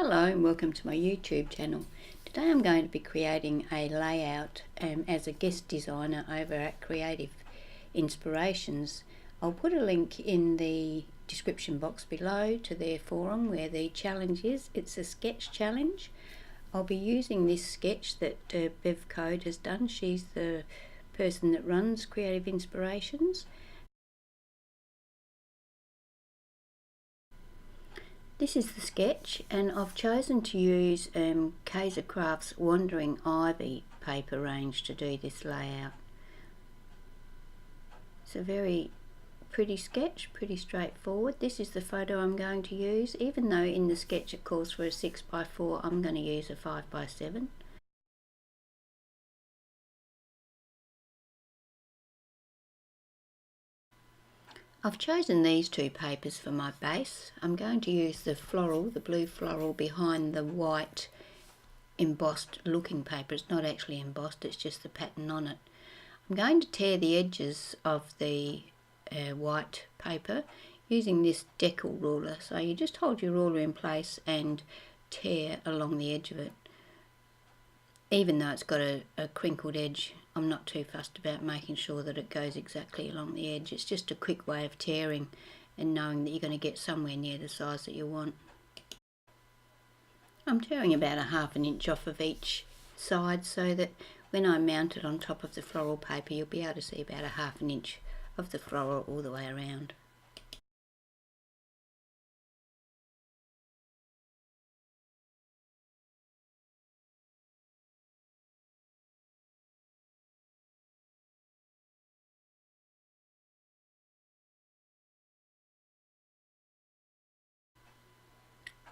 Hello and welcome to my YouTube channel. Today I'm going to be creating a layout as a guest designer over at Creative Inspirations. I'll put a link in the description box below to their forum where the challenge is. It's a sketch challenge. I'll be using this sketch that Bev Code has done. She's the person that runs Creative Inspirations. This is the sketch, and I've chosen to use Kaisercraft's Wandering Ivy paper range to do this layout. It's a very pretty sketch, pretty straightforward. This is the photo I'm going to use, even though in the sketch it calls for a 6x4, I'm going to use a 5x7. I've chosen these two papers for my base. I'm going to use the blue floral behind the white embossed looking paper. It's not actually embossed, it's just the pattern on it. I'm going to tear the edges of the white paper using this decal ruler. So you just hold your ruler in place and tear along the edge of it. Even though it's got a crinkled edge, I'm not too fussed about making sure that it goes exactly along the edge. It's just a quick way of tearing and knowing that you're going to get somewhere near the size that you want. I'm tearing about a ½ an inch off of each side so that when I mount it on top of the floral paper, you'll be able to see about a ½ an inch of the floral all the way around.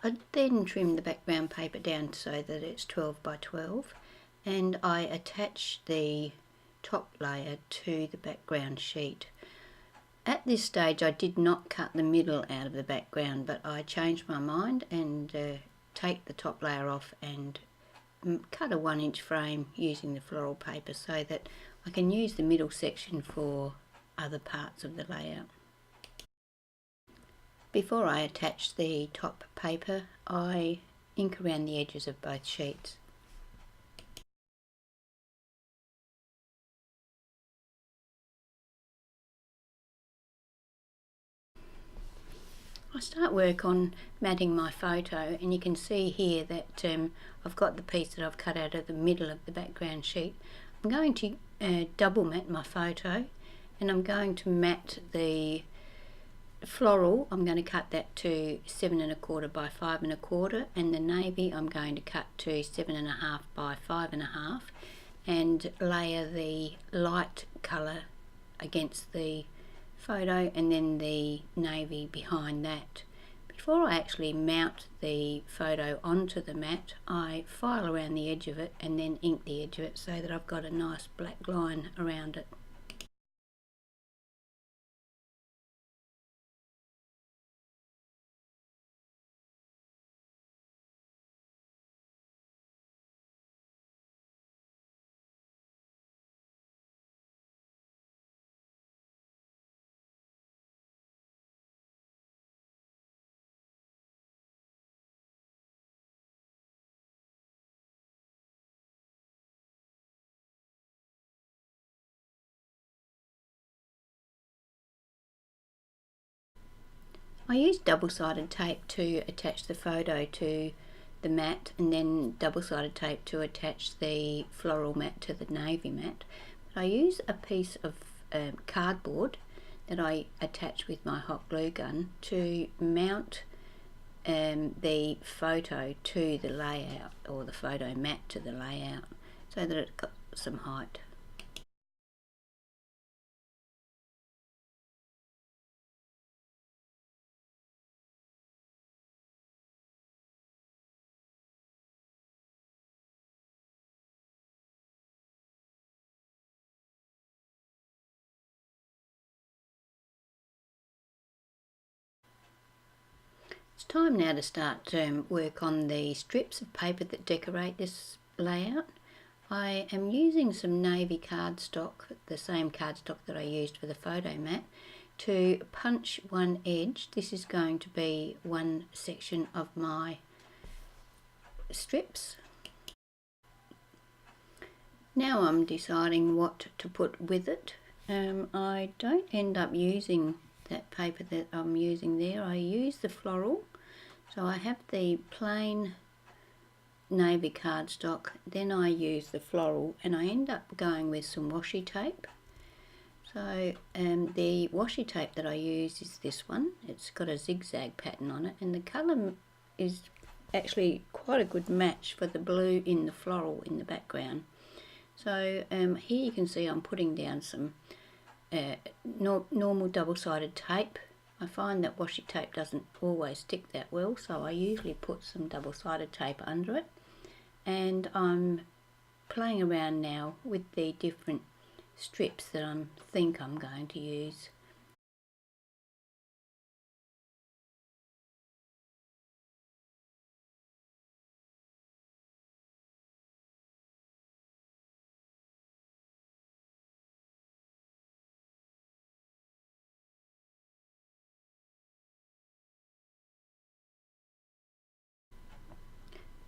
I then trim the background paper down so that it's 12 by 12, and I attach the top layer to the background sheet. At this stage I did not cut the middle out of the background, but I changed my mind and take the top layer off and cut a 1-inch frame using the floral paper so that I can use the middle section for other parts of the layout. Before I attach the top paper, I ink around the edges of both sheets. I start work on matting my photo, and you can see here that I've got the piece that I've cut out of the middle of the background sheet. I'm going to double mat my photo, and I'm going to mat the floral. I'm going to cut that to 7 1/4 by 5 1/4, and the navy I'm going to cut to 7 1/2 by 5 1/2, and layer the light colour against the photo and then the navy behind that. Before I actually mount the photo onto the mat, I file around the edge of it and then ink the edge of it so that I've got a nice black line around it. I used double-sided tape to attach the photo to the mat, and then double-sided tape to attach the floral mat to the navy mat. But I use a piece of cardboard that I attach with my hot glue gun to mount the photo to the layout, or the photo mat to the layout, so that it's got some height. It's time now to start work on the strips of paper that decorate this layout. I am using some navy cardstock, the same cardstock that I used for the photo mat, to punch one edge. This is going to be one section of my strips. Now I'm deciding what to put with it. I don't end up using that paper that I'm using there. I use the floral. So I have the plain navy cardstock, then I use the floral, and I end up going with some washi tape. So the washi tape that I use is this one. It's got a zigzag pattern on it, and the colour is actually quite a good match for the blue in the floral in the background. So here you can see I'm putting down some normal double-sided tape. I find that washi tape doesn't always stick that well, so I usually put some double-sided tape under it. And I'm playing around now with the different strips that I think I'm going to use.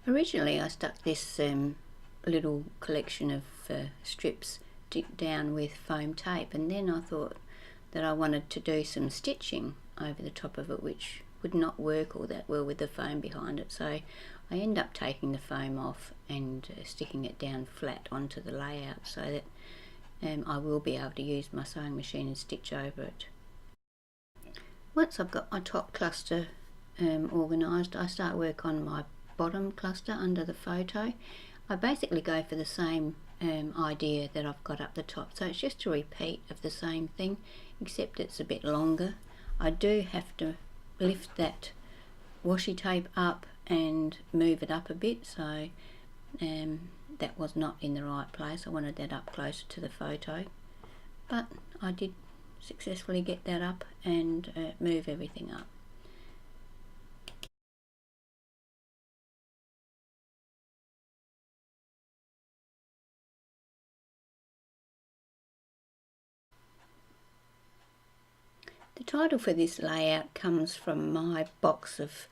Originally I stuck this little collection of strips down with foam tape, and then I thought that I wanted to do some stitching over the top of it, which would not work all that well with the foam behind it, so I end up taking the foam off and sticking it down flat onto the layout so that I will be able to use my sewing machine and stitch over it. Once I've got my top cluster organised, I start work on my bottom cluster under the photo. I basically go for the same idea that I've got up the top, so it's just a repeat of the same thing, except it's a bit longer. I do have to lift that washi tape up and move it up a bit, so that was not in the right place. I wanted that up closer to the photo, but I did successfully get that up and move everything up. The title for this layout comes from my box of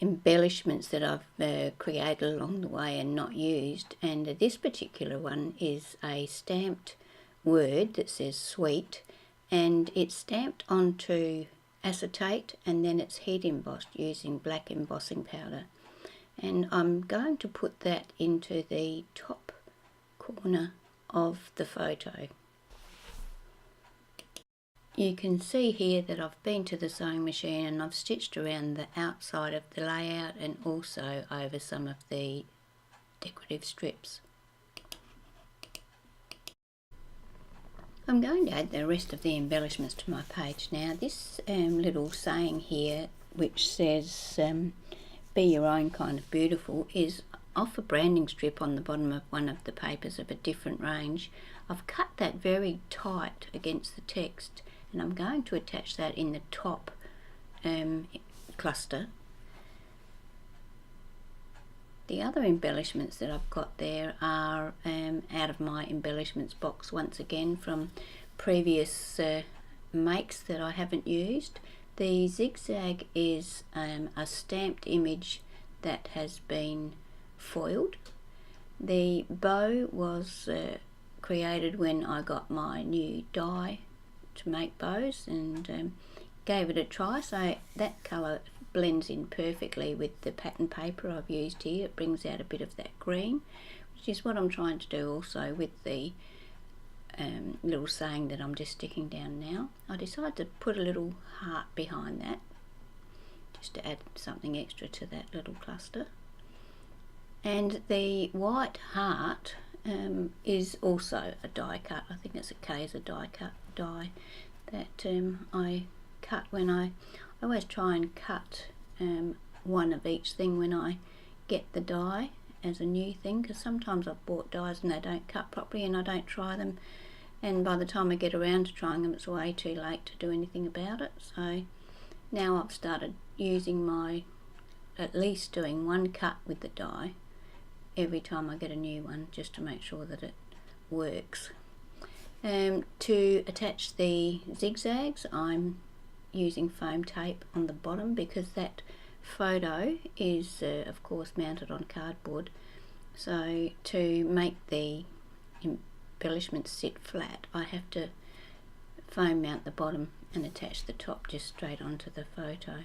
embellishments that I've created along the way and not used, and this particular one is a stamped word that says sweet, and it's stamped onto acetate and then it's heat embossed using black embossing powder, and I'm going to put that into the top corner of the photo. You can see here that I've been to the sewing machine and I've stitched around the outside of the layout and also over some of the decorative strips. I'm going to add the rest of the embellishments to my page now. This little saying here which says be your own kind of beautiful is off a branding strip on the bottom of one of the papers of a different range. I've cut that very tight against the text, and I'm going to attach that in the top cluster. The other embellishments that I've got there are out of my embellishments box once again from previous makes that I haven't used. The zigzag is a stamped image that has been foiled. The bow was created when I got my new die to make bows and gave it a try, so that colour blends in perfectly with the pattern paper I've used here. It brings out a bit of that green, which is what I'm trying to do also with the little saying that I'm just sticking down now. I decided to put a little heart behind that just to add something extra to that little cluster. And the white heart is also a die cut. I think it's a Kaiser die that I cut when I always try and cut one of each thing when I get the die as a new thing, because sometimes I've bought dies and they don't cut properly and I don't try them, and by the time I get around to trying them it's way too late to do anything about it. So now I've started using at least doing one cut with the die every time I get a new one, just to make sure that it works. To attach the zigzags I'm using foam tape on the bottom because that photo is of course mounted on cardboard, so to make the embellishments sit flat I have to foam mount the bottom and attach the top just straight onto the photo.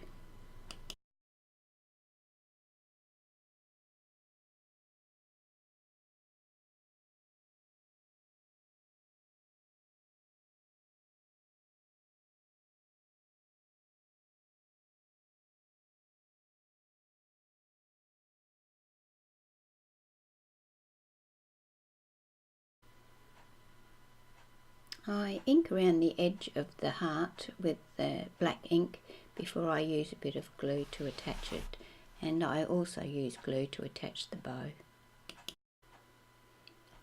I ink around the edge of the heart with black ink before I use a bit of glue to attach it, and I also use glue to attach the bow.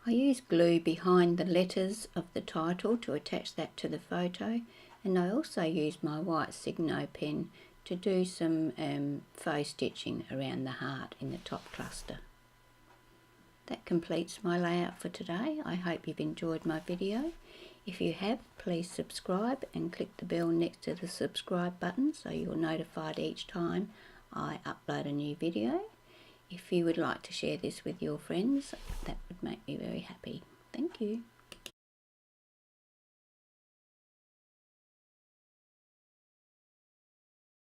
I use glue behind the letters of the title to attach that to the photo, and I also use my white Signo pen to do some faux stitching around the heart in the top cluster. That completes my layout for today. I hope you've enjoyed my video. If you have, please subscribe and click the bell next to the subscribe button so you're notified each time I upload a new video. If you would like to share this with your friends, that would make me very happy. Thank you.